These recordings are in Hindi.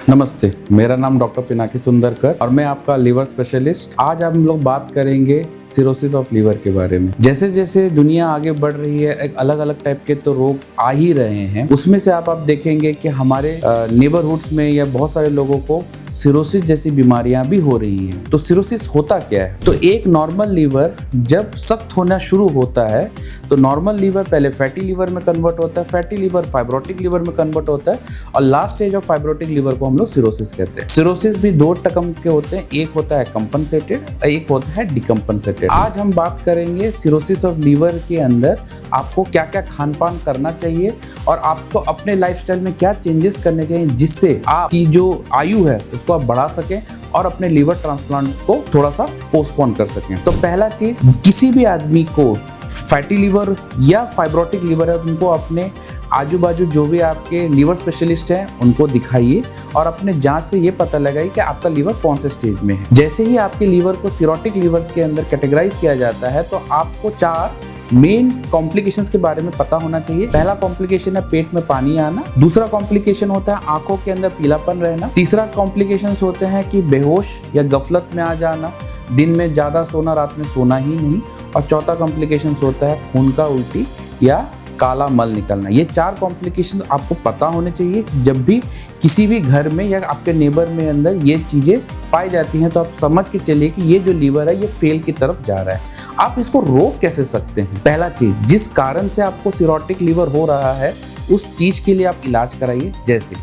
नमस्ते, मेरा नाम डॉक्टर पिनाकी सुंदरकर और मैं आपका लीवर स्पेशलिस्ट। आज हम लोग बात करेंगे सिरोसिस ऑफ लीवर के बारे में। जैसे जैसे दुनिया आगे बढ़ रही है, एक अलग अलग टाइप के तो रोग आ ही रहे हैं। उसमें से आप देखेंगे कि हमारे नेबरहुड्स में या बहुत सारे लोगों को सिरोसिस जैसी बीमारियां भी हो रही हैं। तो सिरोसिस होता क्या है? तो एक नॉर्मल लीवर जब सख्त होना शुरू होता है तो नॉर्मल लीवर पहले फैटी लीवर में कन्वर्ट होता है, फैटी लीवर फाइब्रोटिक लीवर में कन्वर्ट होता है और last stage of fibrotic liver को हम लोग सिरोसिस कहते हैं। सिरोसिस भी दो टर्म के होते हैं, एक होता है कंपनसेटेड, एक होता है डिकम्पनसेटेड। आज हम बात करेंगे सिरोसिस ऑफ लीवर के अंदर आपको क्या क्या खान पान करना चाहिए और आपको अपने लाइफस्टाइल में क्या चेंजेस करने चाहिए जिससे आपकी जो आयु है उसको आप बढ़ा सकें और अपने लीवर ट्रांसप्लांट को थोड़ा सा पोस्टपोन कर सकें। तो पहला चीज, किसी भी आदमी को फैटी लीवर या फाइब्रोटिक लीवर है उनको अपने आजू बाजू जो भी आपके लीवर स्पेशलिस्ट हैं उनको दिखाइए और अपने जांच से ये पता लगाइए कि आपका लीवर कौन से स्टेज में है। जैसे ही आपके लीवर को सिरोटिक लीवर्स के अंदर कैटेगराइज किया जाता है तो आपको 4 मेन कॉम्प्लिकेशंस के बारे में पता होना चाहिए। पहला कॉम्प्लिकेशन है पेट में पानी आना, दूसरा कॉम्प्लिकेशन होता है आंखों के अंदर पीलापन रहना, तीसरा कॉम्प्लिकेशंस होते हैं कि बेहोश या गफलत में आ जाना, दिन में ज्यादा सोना, रात में सोना ही नहीं, और चौथा कॉम्प्लिकेशंस होता है खून का उल्टी या काला मल निकलना। ये 4 कॉम्प्लिकेशंस आपको पता होने चाहिए। जब भी किसी भी घर में या आपके नेबर में अंदर ये चीजें पाई जाती हैं तो आप समझ के चलिए कि ये जो लीवर है ये फेल की तरफ जा रहा है। आप इसको रोक कैसे सकते हैं? पहला चीज, जिस कारण से आपको सिरोटिक लीवर हो रहा है उस चीज के लिए आप इलाज कराइए। जैसे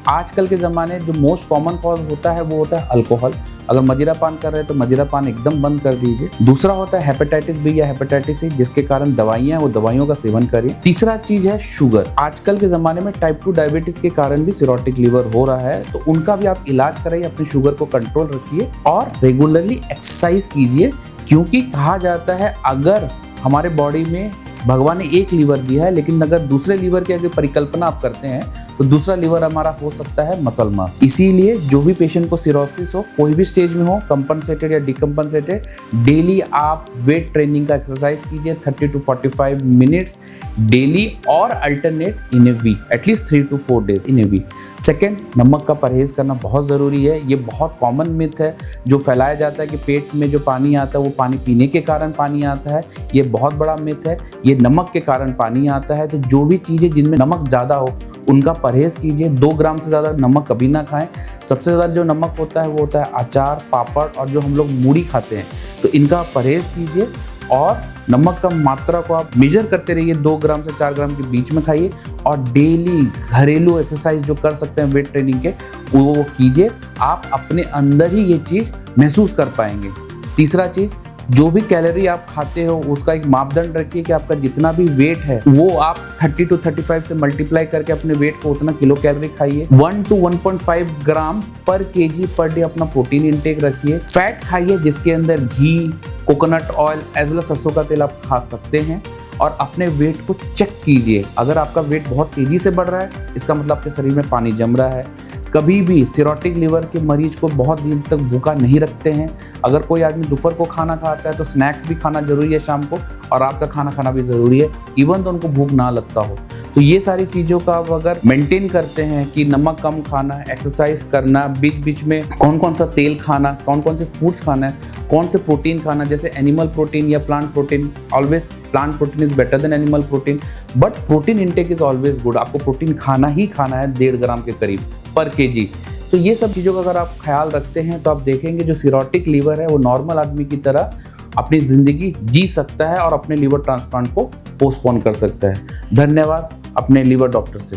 आजकल के ज़माने जो मोस्ट कॉमन कॉज होता है वो होता है अल्कोहल। अगर मदिरा पान कर रहे हैं तो मदिरा पान एकदम बंद कर दीजिए। दूसरा होता है हेपेटाइटिस बी या हेपेटाइटिस सी, जिसके कारण दवाइयां वो दवाइयों का सेवन करिए। तीसरा चीज है शुगर। आजकल के ज़माने में टाइप 2 डायबिटीज के कारण भी सिरोटिक लीवर हो रहा है, तो उनका भी आप इलाज कराइए, अपनी शुगर को कंट्रोल रखिए और रेगुलरली एक्सरसाइज कीजिए। क्योंकि कहा जाता है अगर हमारे बॉडी में भगवान ने एक लीवर दिया है लेकिन अगर दूसरे लीवर की अगर परिकल्पना आप करते हैं तो दूसरा लीवर हमारा हो सकता है मसल मास। इसीलिए जो भी पेशेंट को सिरोसिस हो, कोई भी स्टेज में हो, कंपनसेटेड या डिकम्पनसेटेड, डेली आप वेट ट्रेनिंग का एक्सरसाइज कीजिए 30 to 45 मिनट्स डेली और alternate in a week, at least 3 to 4 days in a week. Second, नमक का परहेज करना बहुत ज़रूरी है। ये बहुत कॉमन मिथ है जो फैलाया जाता है कि पेट में जो पानी आता है वो पानी पीने के कारण पानी आता है। ये बहुत बड़ा मिथ है, ये नमक के कारण पानी आता है। तो जो भी चीज़ें जिनमें नमक ज़्यादा हो उनका परहेज कीजिए। 2 ग्राम से ज़्यादा नमक कभी ना खाएं। सबसे ज़्यादा जो नमक होता है वो होता है अचार, पापड़ और जो हम लोग मूढ़ी खाते हैं, तो इनका परहेज कीजिए और नमक का मात्रा को आप मेजर करते रहिए। 2 ग्राम से 4 ग्राम के बीच में खाइए और डेली घरेलू एक्सरसाइज जो कर सकते हैं वेट ट्रेनिंग के वो कीजिए। आप अपने अंदर ही ये चीज़ महसूस कर पाएंगे। तीसरा चीज़, जो भी कैलोरी आप खाते हो उसका एक मापदंड रखिए कि आपका जितना भी वेट है वो आप 30 to 35 से मल्टीप्लाई करके अपने वेट को उतना किलो कैलोरी खाइए। 1 to 1.5 ग्राम पर केजी पर डे अपना प्रोटीन इंटेक रखिए। फैट खाइए जिसके अंदर घी, कोकोनट ऑयल एज वेल सरसों का तेल आप खा सकते हैं और अपने वेट को चेक कीजिए। अगर आपका वेट बहुत तेजी से बढ़ रहा है इसका मतलब आपके शरीर में पानी जम रहा है। कभी भी सिरोटिक लीवर के मरीज को बहुत दिन तक भूखा नहीं रखते हैं। अगर कोई आदमी दोपहर को खाना खाता है तो स्नैक्स भी खाना जरूरी है शाम को, और रात का खाना खाना भी जरूरी है, इवन तो उनको भूख ना लगता हो। तो ये सारी चीज़ों का आप अगर मेंटेन करते हैं कि नमक कम खाना, एक्सरसाइज करना, बीच बीच में कौन कौन सा तेल खाना, कौन कौन से फूड्स खाना है, कौन से प्रोटीन खाना, जैसे एनिमल प्रोटीन या plant protein, always plant protein is better than animal protein, but protein intake is always good. आपको प्रोटीन खाना ही खाना है 1.5 ग्राम के करीब पर केजी। तो ये सब चीज़ों का अगर आप ख्याल रखते हैं तो आप देखेंगे जो सिरोटिक लीवर है वो नॉर्मल आदमी की तरह अपनी ज़िंदगी जी सकता है और अपने लीवर ट्रांसप्लांट को पोस्टपोन कर सकता है। धन्यवाद अपने लीवर डॉक्टर से।